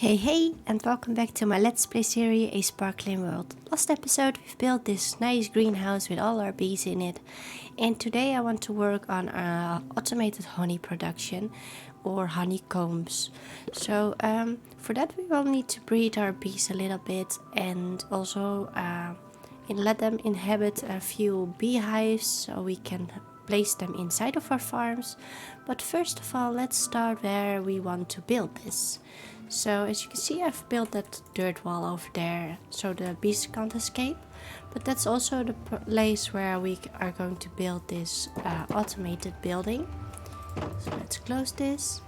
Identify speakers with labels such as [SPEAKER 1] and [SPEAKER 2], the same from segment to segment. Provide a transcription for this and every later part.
[SPEAKER 1] Hey, and welcome back to my Let's Play series, A Sparkling World. Last episode we've built this nice greenhouse with all our bees in it. And today I want to work on automated honey production, or honeycombs. So for that we will need to breed our bees a little bit and also let them inhabit a few beehives so we can place them inside of our farms. But first of all, let's start where we want to build this. So as you can see, I've built that dirt wall over there so the bees can't escape. But that's also the place where we are going to build this automated building. So let's close this.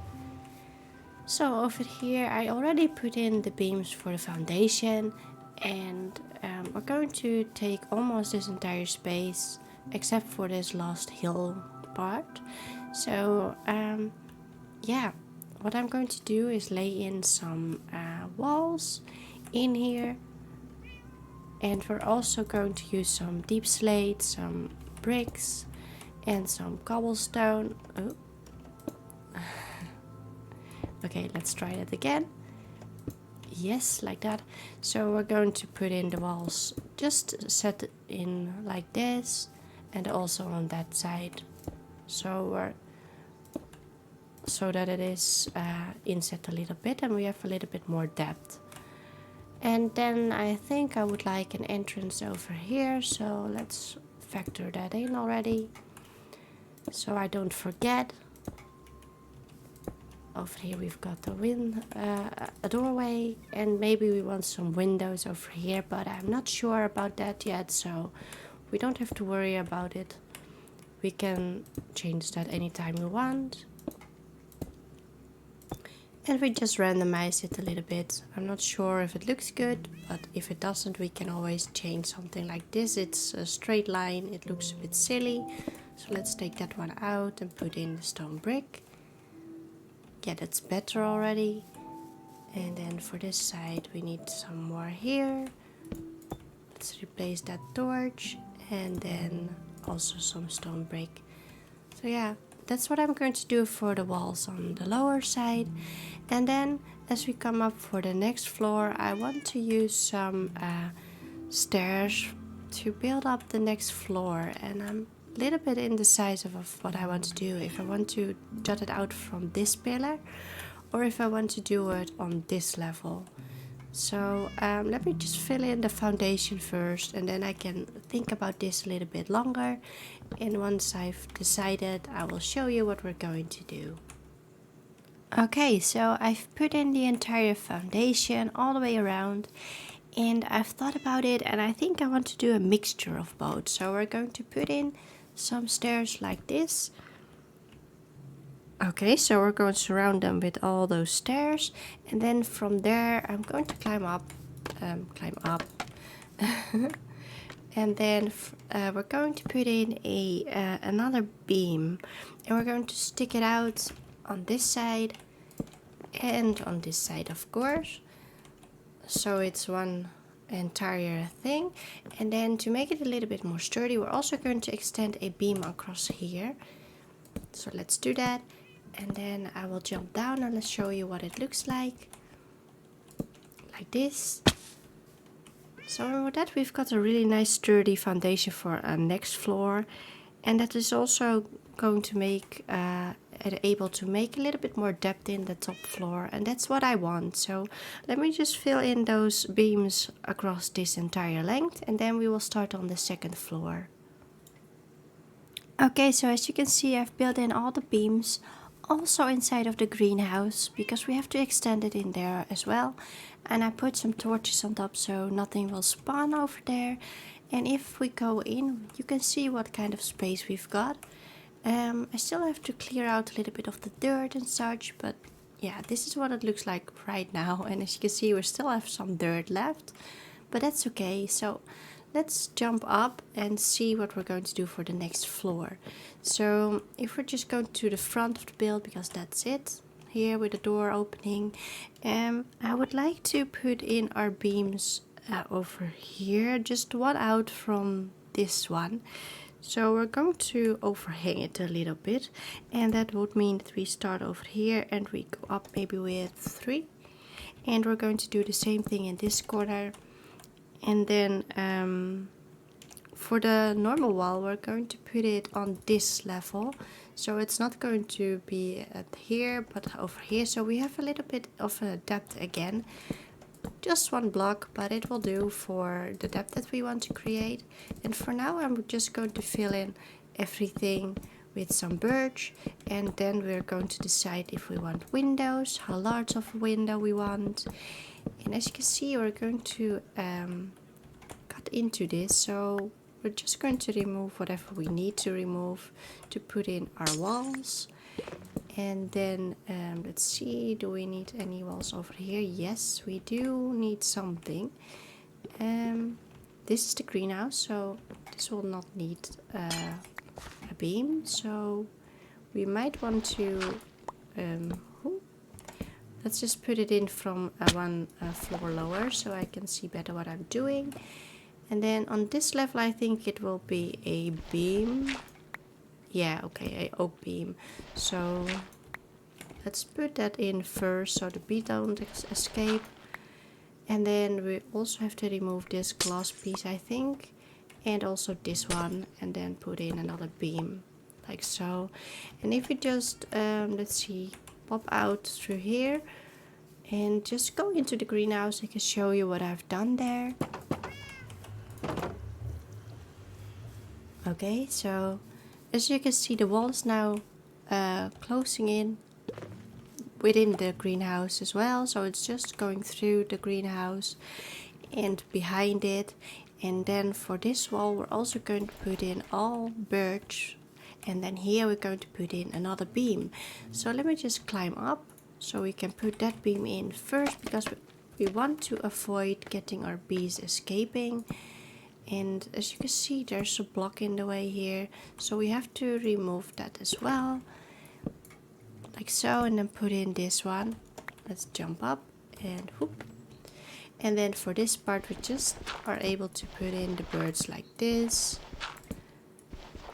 [SPEAKER 1] So over here I already put in the beams for the foundation, and we're going to take almost this entire space except for this last hill part. So yeah. What I'm going to do is lay in some walls in here, and we're also going to use some deep slate, some bricks and some cobblestone. Oh. Okay, let's try that again. Yes, like that. So we're going to put in the walls, just set it in like this, and also on that side, so that it is inset a little bit and we have a little bit more depth. And then I think I would like an entrance over here, so let's factor that in already so I don't forget. Over here we've got a doorway, and maybe we want some windows over here, but I'm not sure about that yet, so we don't have to worry about it. We can change that anytime we want. And we just randomize it a little bit. I'm not sure if it looks good, but if it doesn't, we can always change something like this. It's a straight line, it looks a bit silly. So let's take that one out and put in the stone brick. Yeah, that's better already. And then for this side, we need some more here. Let's replace that torch and then also some stone brick. So yeah. That's what I'm going to do for the walls on the lower side. And then as we come up for the next floor, I want to use some stairs to build up the next floor. And I'm a little bit indecisive of what I want to do. If I want to jut it out from this pillar or if I want to do it on this level. So let me just fill in the foundation first, and then I can think about this a little bit longer. And once I've decided, I will show you what we're going to do. Okay, so I've put in the entire foundation all the way around, and I've thought about it, and I think I want to do a mixture of both. So we're going to put in some stairs like this. Okay, so we're going to surround them with all those stairs, and then from there I'm going to climb up, and then we're going to put in another beam, and we're going to stick it out on this side and on this side, of course, so it's one entire thing. And then to make it a little bit more sturdy, we're also going to extend a beam across here. So let's do that. And then I will jump down and let's show you what it looks like this. So with that, we've got a really nice sturdy foundation for our next floor, and that is also going to make it able to make a little bit more depth in the top floor, and that's what I want. So let me just fill in those beams across this entire length, and then we will start on the second floor. Okay, so as you can see, I've built in all the beams also inside of the greenhouse, because we have to extend it in there as well. And I put some torches on top so nothing will spawn over there. And if we go in, you can see what kind of space we've got. I still have to clear out a little bit of the dirt and such, but yeah, this is what it looks like right now. And as you can see, we still have some dirt left, but that's okay. So let's jump up and see what we're going to do for the next floor. So if we're just going to the front of the build, because that's it, here with the door opening, I would like to put in our beams over here, just one out from this one. So we're going to overhang it a little bit, and that would mean that we start over here and we go up maybe with 3. And we're going to do the same thing in this corner. And then for the normal wall, we're going to put it on this level. So it's not going to be at here, but over here. So we have a little bit of a depth again. Just one block, but it will do for the depth that we want to create. And for now, I'm just going to fill in everything with some birch, and then we're going to decide if we want windows, how large of a window we want. And as you can see, we're going to cut into this, so we're just going to remove whatever we need to remove to put in our walls. And then let's see, do we need any walls over here? Yes, we do need something. This is the greenhouse, so this will not need a beam, so we might want to let's just put it in from one floor lower so I can see better what I'm doing. And then on this level I think it will be a beam. Yeah, okay, a oak beam. So let's put that in first so the bees don't escape. And then we also have to remove this glass piece, I think, and also this one, and then put in another beam like so. And if we just let's see, pop out through here and just go into the greenhouse, I can show you what I've done there. Okay, so as you can see, the wall is now closing in within the greenhouse as well, so it's just going through the greenhouse and behind it. And then for this wall we're also going to put in all birch, and then here we're going to put in another beam. So let me just climb up so we can put that beam in first, because we want to avoid getting our bees escaping. And as you can see, there's a block in the way here, so we have to remove that as well, like so, and then put in this one. Let's jump up and whoop. And then for this part we just are able to put in the birds like this,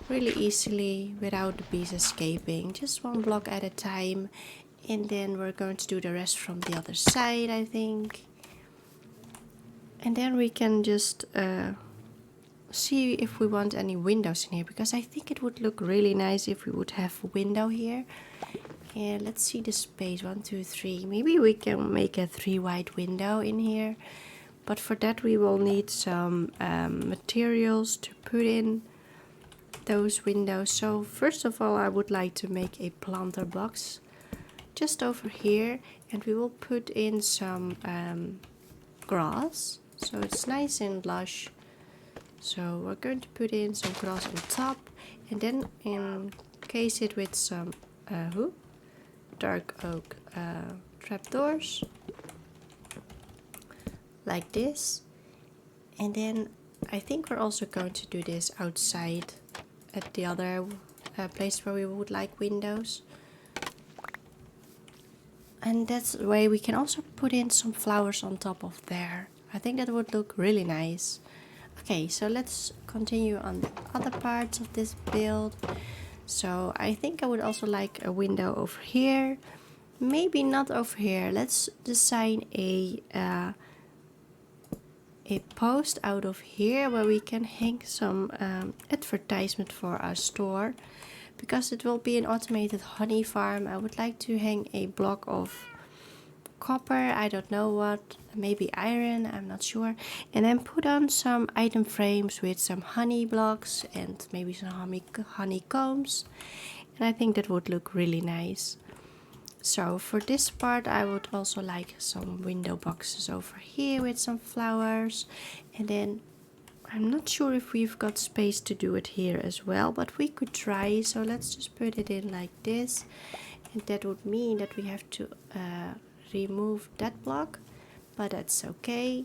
[SPEAKER 1] really easily without the bees escaping, just one block at a time. And then we're going to do the rest from the other side, I think. And then we can just see if we want any windows in here, because I think it would look really nice if we would have a window here. And let's see the space, 1, 2, 3. Maybe we can make a 3 wide window in here, but for that we will need some materials to put in those windows. So first of all, I would like to make a planter box just over here, and we will put in some grass so it's nice and lush. So we're going to put in some grass on top, and then encase it with some dark oak trapdoors like this. And then I think we're also going to do this outside at the other place where we would like windows. And that's the way we can also put in some flowers on top of there. I think that would look really nice. Okay, so let's continue on the other parts of this build. So I think I would also like a window over here. Maybe not over here. Let's design a post out of here where we can hang some advertisement for our store. Because it will be an automated honey farm, I would like to hang a block of copper, I don't know what, maybe iron, I'm not sure, and then put on some item frames with some honey blocks and maybe some honeycombs, and I think that would look really nice. So for this part I would also like some window boxes over here with some flowers, and then I'm not sure if we've got space to do it here as well, but we could try. So let's just put it in like this, and that would mean that we have to remove that block, but that's okay.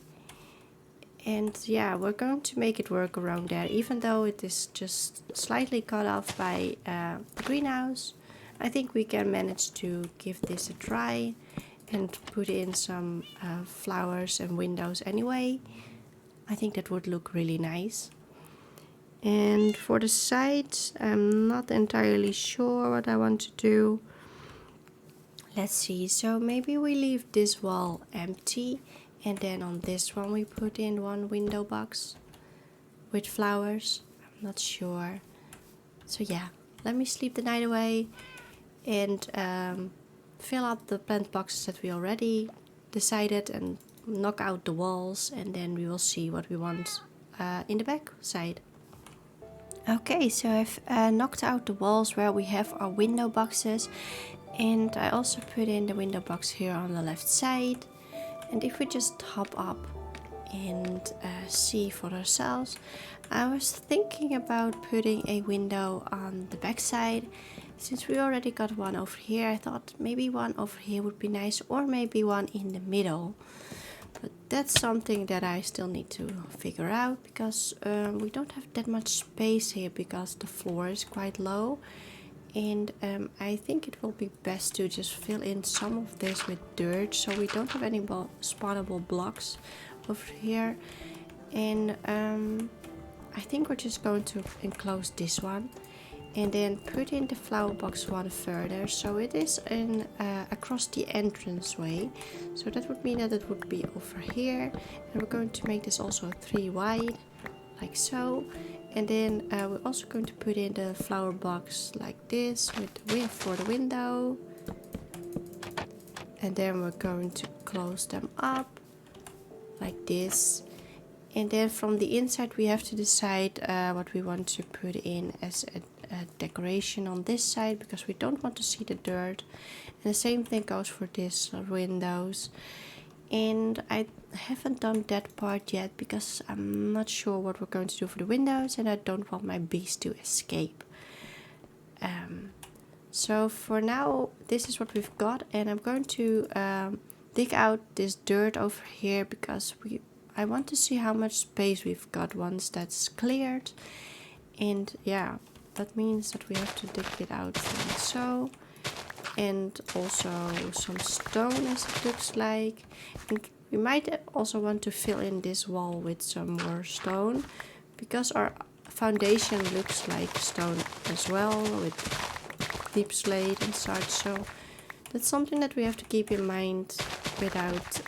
[SPEAKER 1] And yeah, we're going to make it work around there, even though it is just slightly cut off by the greenhouse. I think we can manage to give this a try and put in some flowers and windows anyway. I think that would look really nice. And for the sides, I'm not entirely sure what I want to do. Let's see, so maybe we leave this wall empty and then on this one we put in one window box with flowers. I'm not sure. So yeah, let me sleep the night away and fill up the plant boxes that we already decided and knock out the walls, and then we will see what we want in the back side. Okay, so I've knocked out the walls where we have our window boxes, and I also put in the window box here on the left side. And if we just hop up and see for ourselves, I was thinking about putting a window on the back side. Since we already got one over here, I thought maybe one over here would be nice, or maybe one in the middle. But that's something that I still need to figure out, because we don't have that much space here because the floor is quite low. And I think it will be best to just fill in some of this with dirt, so we don't have any spawnable blocks over here. And I think we're just going to enclose this one and then put in the flower box one further, so it is in across the entranceway. So that would mean that it would be over here, and we're going to make this also 3 wide, like so. And then we're also going to put in the flower box like this with the width for the window, and then we're going to close them up like this. And then from the inside we have to decide what we want to put in as a decoration on this side, because we don't want to see the dirt. And the same thing goes for these windows. And I haven't done that part yet because I'm not sure what we're going to do for the windows, and I don't want my bees to escape. So for now this is what we've got, and I'm going to dig out this dirt over here because I want to see how much space we've got once that's cleared. And yeah, that means that we have to dig it out like so. And also some stone, as it looks like. And we might also want to fill in this wall with some more stone, because our foundation looks like stone as well, with deep slate and such. So that's something that we have to keep in mind without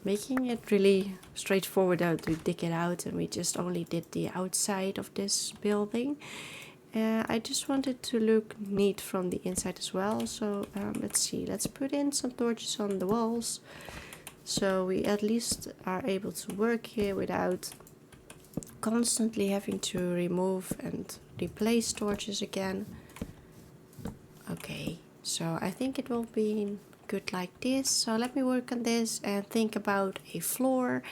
[SPEAKER 1] making it really straightforward out to dig it out, and we just only did the outside of this building. I just wanted to look neat from the inside as well. So let's see, let's put in some torches on the walls, so we at least are able to work here without constantly having to remove and replace torches again. Okay, so I think it will be good like this. So let me work on this and think about a floor,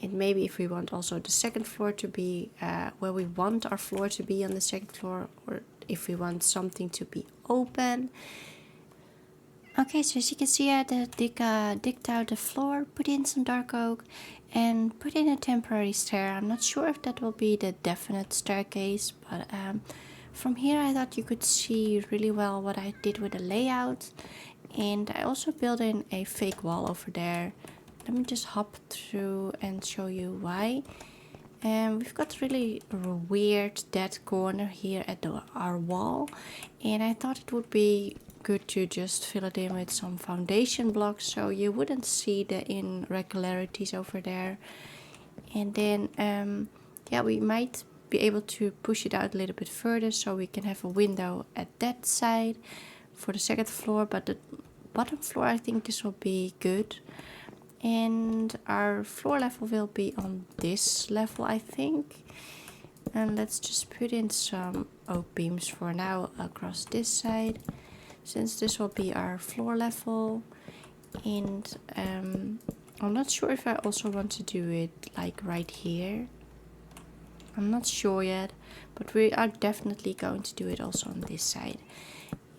[SPEAKER 1] and maybe if we want also the second floor to be where we want our floor to be on the second floor, or if we want something to be open. Okay, so as you can see, I digged out the floor, put in some dark oak, and put in a temporary stair. I'm not sure if that will be the definite staircase, but from here I thought you could see really well what I did with the layout. And I also built in a fake wall over there. Let me just hop through and show you why. We've got really weird dead corner here at our wall, and I thought it would be good to just fill it in with some foundation blocks so you wouldn't see the irregularities over there. And then yeah, we might be able to push it out a little bit further so we can have a window at that side for the second floor, but the bottom floor I think this will be good. And our floor level will be on this level, I think. And let's just put in some oak beams for now across this side, since this will be our floor level. And I'm not sure if I also want to do it like right here. I'm not sure yet, but we are definitely going to do it also on this side.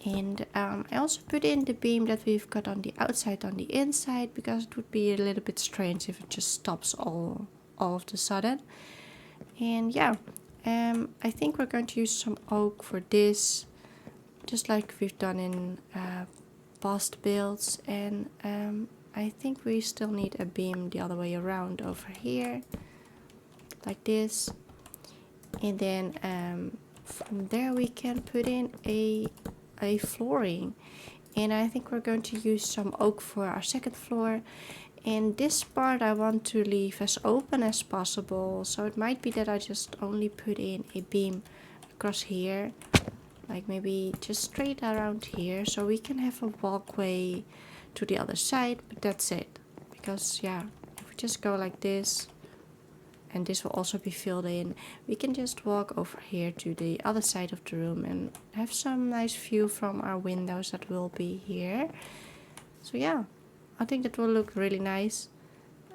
[SPEAKER 1] And I also put in the beam that we've got on the outside on the inside, because it would be a little bit strange if it just stops all of the sudden. And yeah, I think we're going to use some oak for this, just like we've done in past builds. And I think we still need a beam the other way around over here, like this. And then from there we can put in a flooring. And I think we're going to use some oak for our second floor. And this part I want to leave as open as possible. So it might be that I just only put in a beam across here. Like maybe just straight around here. So we can have a walkway to the other side. But that's it. Because yeah, if we just go like this. And this will also be filled in. We can just walk over here to the other side of the room and have some nice view from our windows that will be here. So yeah, I think that will look really nice.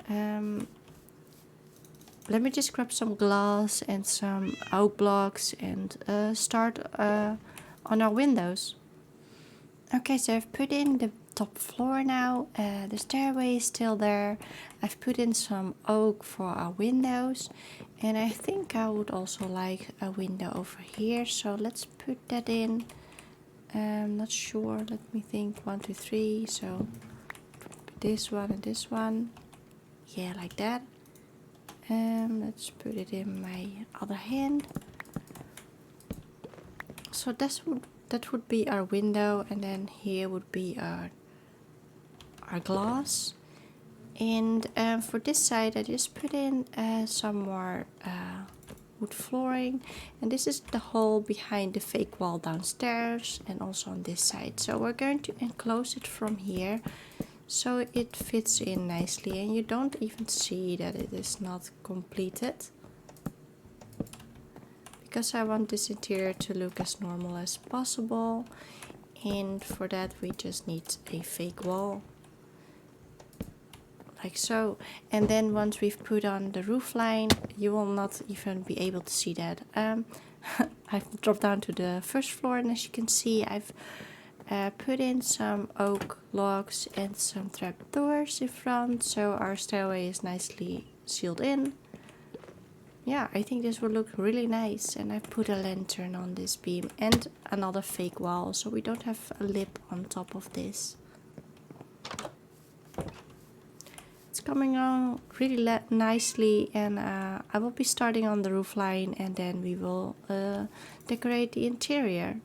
[SPEAKER 1] Let me just grab some glass and some oak blocks and start on our windows. Okay, so I've put in the top floor now. The stairway is still there. I've put in some oak for our windows. And I think I would also like a window over here. So let's put that in. Not sure. Let me think. 1, 2, 3. So this one and this one. Yeah, like that. Let's put it in my other hand. So that would be our window, and then here would be our glass. And for this side I just put in some more wood flooring, and this is the hole behind the fake wall downstairs and also on this side. So we're going to enclose it from here so it fits in nicely and you don't even see that it is not completed. Because I want this interior to look as normal as possible, and for that we just need a fake wall like so. And then once we've put on the roof line, you will not even be able to see that. I've dropped down to the first floor, and as you can see I've put in some oak logs and some trapdoors in front, so our stairway is nicely sealed in. Yeah, I think this will look really nice, and I put a lantern on this beam and another fake wall, so we don't have a lip on top of this. It's coming on really nicely, and I will be starting on the roof line, and then we will decorate the interior.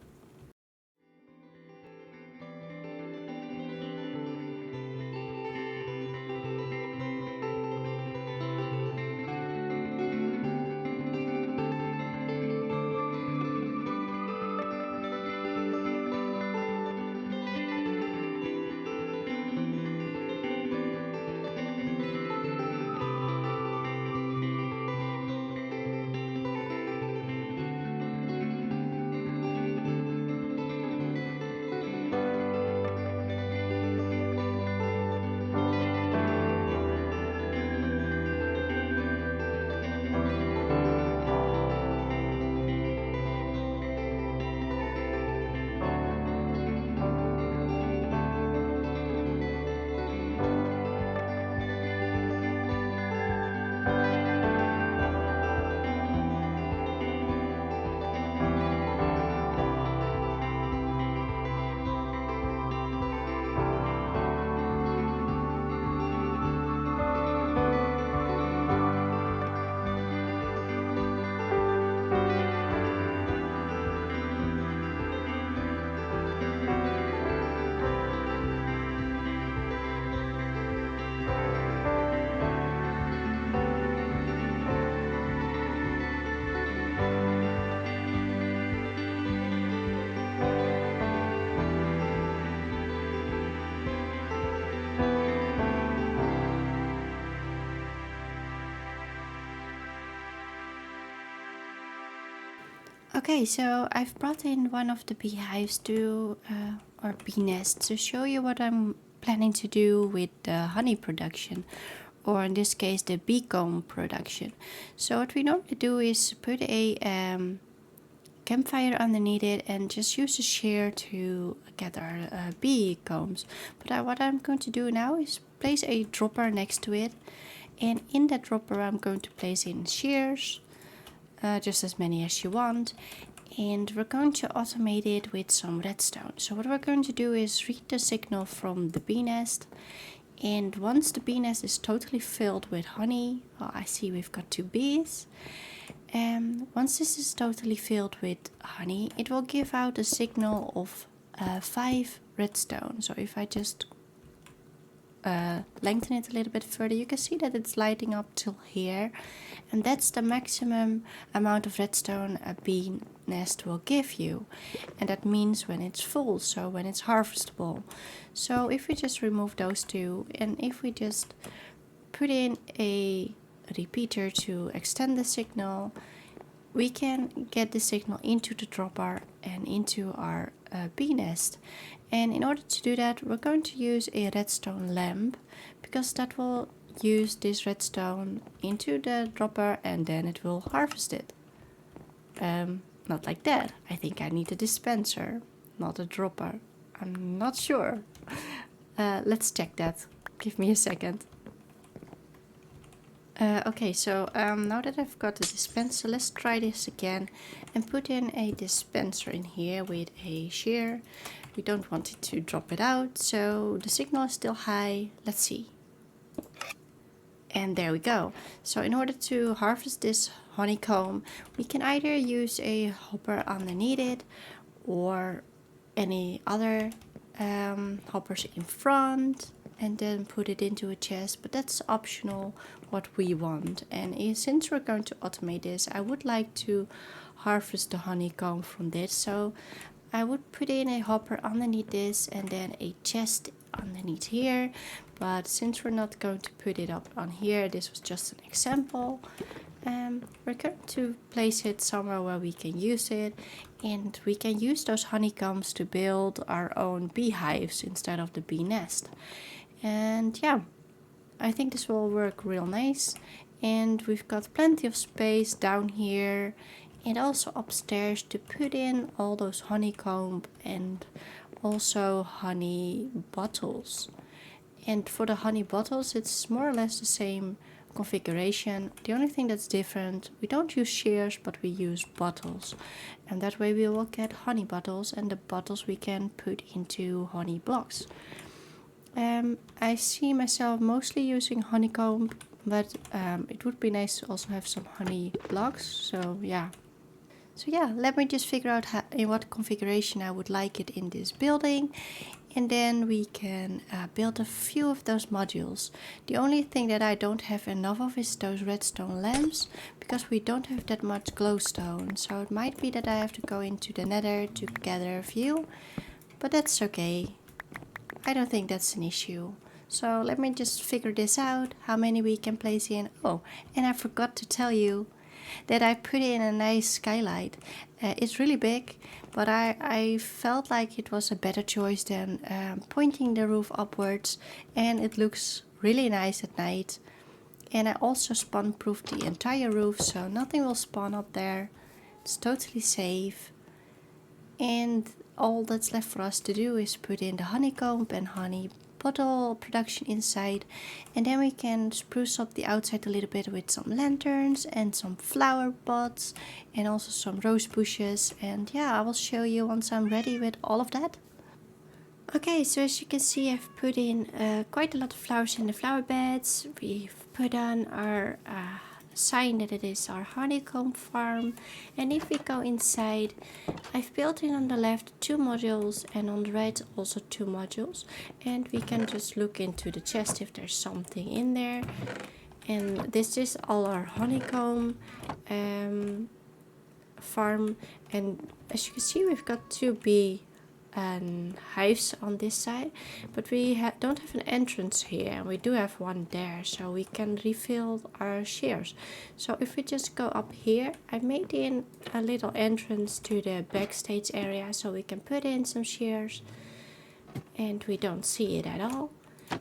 [SPEAKER 1] Okay, so I've brought in one of the beehives to, or bee nests, to show you what I'm planning to do with the honey production, or in this case the bee comb production. So what we normally do is put a campfire underneath it and just use a shear to get our bee combs. But what I'm going to do now is place a dropper next to it, and in that dropper I'm going to place in shears. Just as many as you want, and we're going to automate it with some redstone. So what we're going to do is read the signal from the bee nest, and once the bee nest is totally filled with honey, I see we've got 2 bees, and once this is totally filled with honey, it will give out a signal of 5 redstone. So if I just lengthen it a little bit further, you can see that it's lighting up till here, and that's the maximum amount of redstone a bee nest will give you, and that means when it's full, so when it's harvestable. So if we just remove those two, and if we just put in a repeater to extend the signal, we can get the signal into the dropper and into our bee nest. And in order to do that, we're going to use a redstone lamp, because that will use this redstone into the dropper and then it will harvest it. Not like that. I think I need a dispenser, not a dropper. I'm not sure. Let's check that. Give me a second. Okay, so now that I've got the dispenser, let's try this again and put in a dispenser in here with a shear. We don't want it to drop it out, so the signal is still high. Let's see. And there we go. So in order to harvest this honeycomb, we can either use a hopper underneath it or any other hoppers in front and then put it into a chest, but that's optional what we want. And since we're going to automate this, I would like to harvest the honeycomb from this, so I would put in a hopper underneath this and then a chest underneath here. But since we're not going to put it up on here, this was just an example. We're going to place it somewhere where we can use it, and we can use those honeycombs to build our own beehives instead of the bee nest. And yeah, I think this will work real nice. And we've got plenty of space down here and also upstairs to put in all those honeycomb and also honey bottles. And for the honey bottles, it's more or less the same configuration. The only thing that's different, we don't use shears, but we use bottles, and that way we will get honey bottles, and the bottles we can put into honey blocks. I see myself mostly using honeycomb, but it would be nice to also have some honey blocks. So yeah, let me just figure out in what configuration I would like it in this building, and then we can build a few of those modules. The only thing that I don't have enough of is those redstone lamps, because we don't have that much glowstone. So it might be that I have to go into the nether to gather a few, but that's okay. I don't think that's an issue. So let me just figure this out, how many we can place in. Oh, and I forgot to tell you that I put in a nice skylight. It's really big, but I felt like it was a better choice than pointing the roof upwards, and it looks really nice at night. And I also spawn-proofed the entire roof, so nothing will spawn up there. It's totally safe. And all that's left for us to do is put in the honeycomb and honey bottle production inside, and then we can spruce up the outside a little bit with some lanterns and some flower pots and also some rose bushes. And yeah, I will show you once I'm ready with all of that. Okay, so as you can see, I've put in quite a lot of flowers in the flower beds. We've put on our sign that it is our honeycomb farm, and if we go inside, I've built in on the left 2 modules and on the right also 2 modules, and we can just look into the chest if there's something in there. And this is all our honeycomb farm, and as you can see, we've got 2 bee hives on this side, but we don't have an entrance here, and we do have one there, so we can refill our shears. So if we just go up here, I made in a little entrance to the backstage area, so we can put in some shears, and we don't see it at all.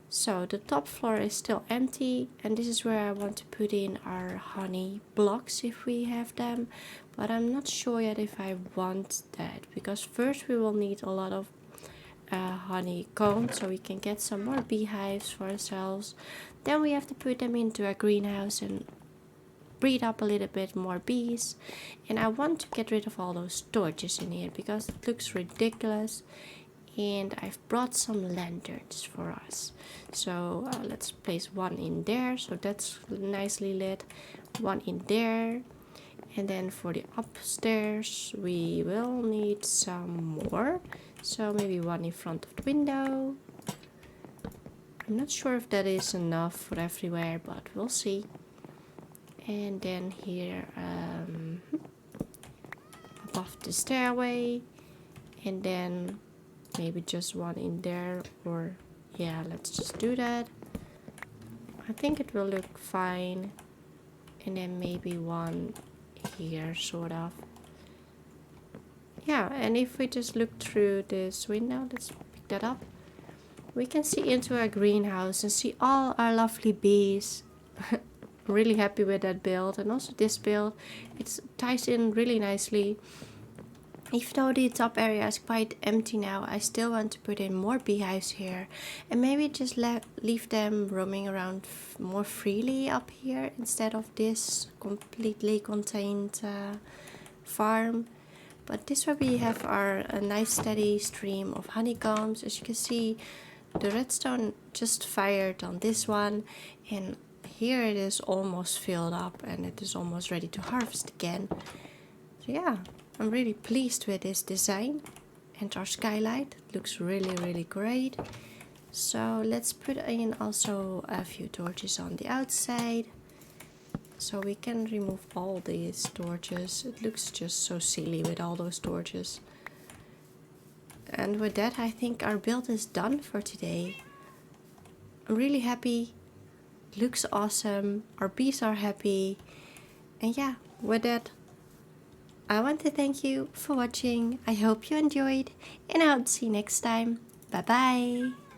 [SPEAKER 1] So the top floor is still empty, and this is where I want to put in our honey blocks if we have them, but I'm not sure yet if I want that, because first we will need a lot of honeycomb so we can get some more beehives for ourselves. Then we have to put them into a greenhouse and breed up a little bit more bees, and I want to get rid of all those torches in here because it looks ridiculous. And I've brought some lanterns for us, so let's place one in there, so that's nicely lit, one in there, and then for the upstairs we will need some more, So maybe one in front of the window. I'm not sure if that is enough for everywhere, but we'll see. And then here above the stairway, and then maybe just one in there, or yeah, let's just do that. I think it will look fine. And then maybe one here, sort of. Yeah, and if we just look through this window, let's pick that up. We can see into our greenhouse and see all our lovely bees. I'm really happy with that build, and also this build. It ties in really nicely. Even though the top area is quite empty now, I still want to put in more beehives here. And maybe just leave them roaming around more freely up here instead of this completely contained farm. But this way we have a nice steady stream of honeycombs. As you can see, the redstone just fired on this one, and here it is almost filled up and it is almost ready to harvest again. So yeah, I'm really pleased with this design, and our skylight looks really great. So let's put in also a few torches on the outside, so we can remove all these torches. It looks just so silly with all those torches. And with that, I think our build is done for today. I'm really happy. It looks awesome. Our bees are happy. And yeah, with that, I want to thank you for watching. I hope you enjoyed, and I hope to see you next time. Bye bye.